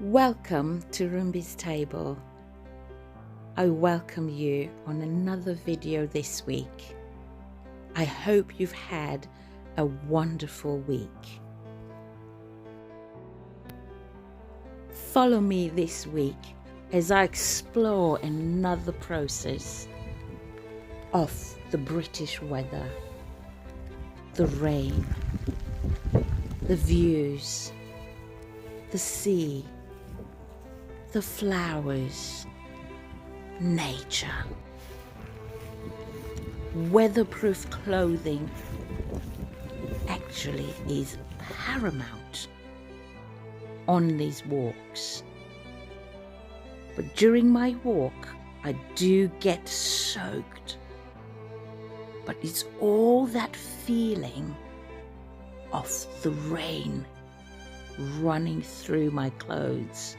Welcome to Rumbie's table. I welcome you on another video this week. I hope you've had a wonderful week. Follow me this week as I explore another process of the British weather, the rain, the views, the sea, the flowers, nature. Weatherproof clothing actually is paramount on these walks. But during my walk, I do get soaked. But it's all that feeling of the rain running through my clothes.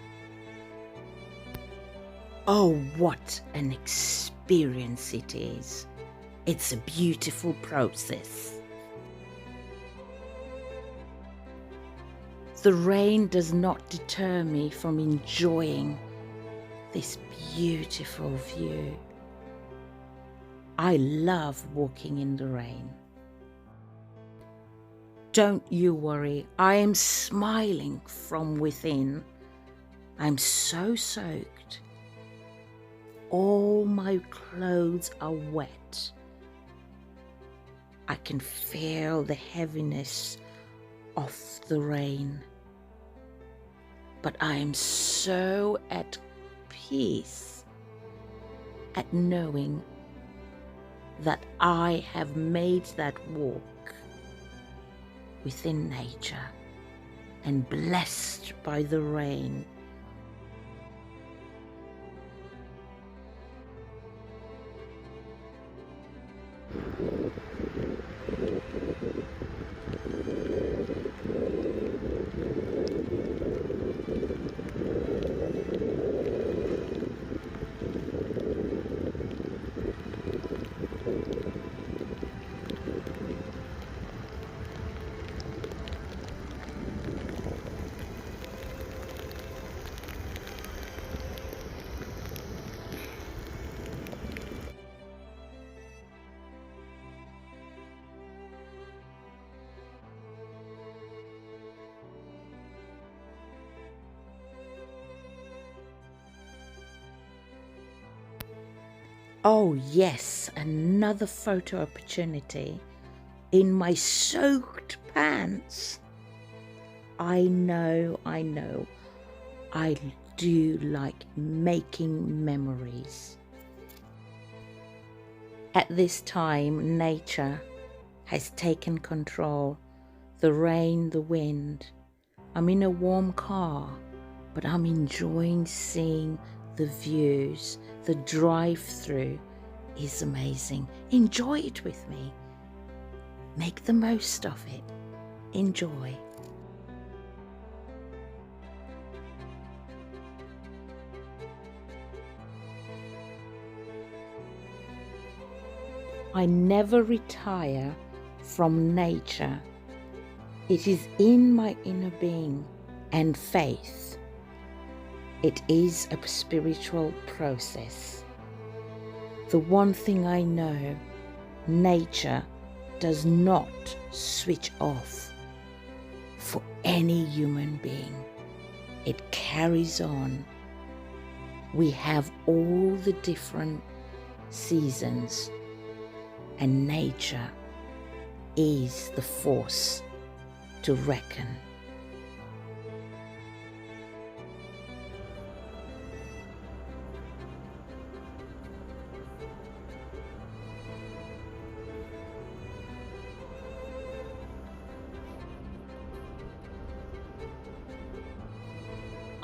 Oh, what an experience it is. It's a beautiful process. The rain does not deter me from enjoying this beautiful view. I love walking in the rain. Don't you worry, I am smiling from within. I'm so soaked. All my clothes are wet. I can feel the heaviness of the rain. But I am so at peace at knowing that I have made that walk within nature and blessed by the rain. Oh yes, another photo opportunity in my soaked pants. I know, I do like making memories. At this time, nature has taken control. The rain, the wind. I'm in a warm car, but I'm enjoying seeing the views. The drive-through is amazing. Enjoy it with me. Make the most of it. Enjoy. I never retire from nature. It is in my inner being and faith. It is a spiritual process. The one thing I know, nature does not switch off for any human being. It carries on. We have all the different seasons, and nature is the force to reckon.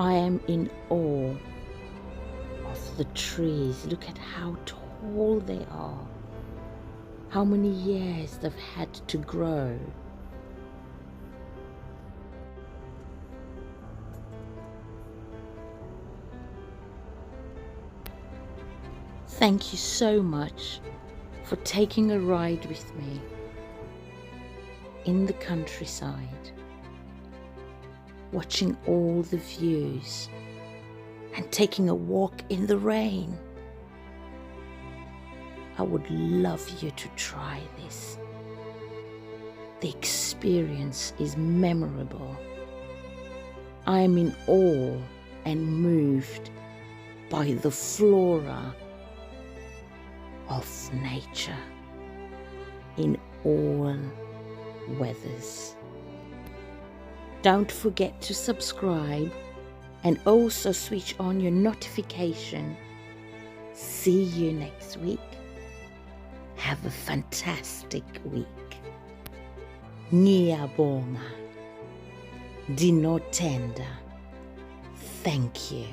I am in awe of the trees. Look at how tall they are. How many years they've had to grow. Thank you so much for taking a ride with me in the countryside. watching all the views, and taking a walk in the rain. I would love you to try this. The experience is memorable. I am in awe and moved by the flora of nature in all weathers. Don't forget to subscribe and also switch on your notification. See you next week. Have a fantastic week. Ngiyabonga. Dinotenda. Thank you.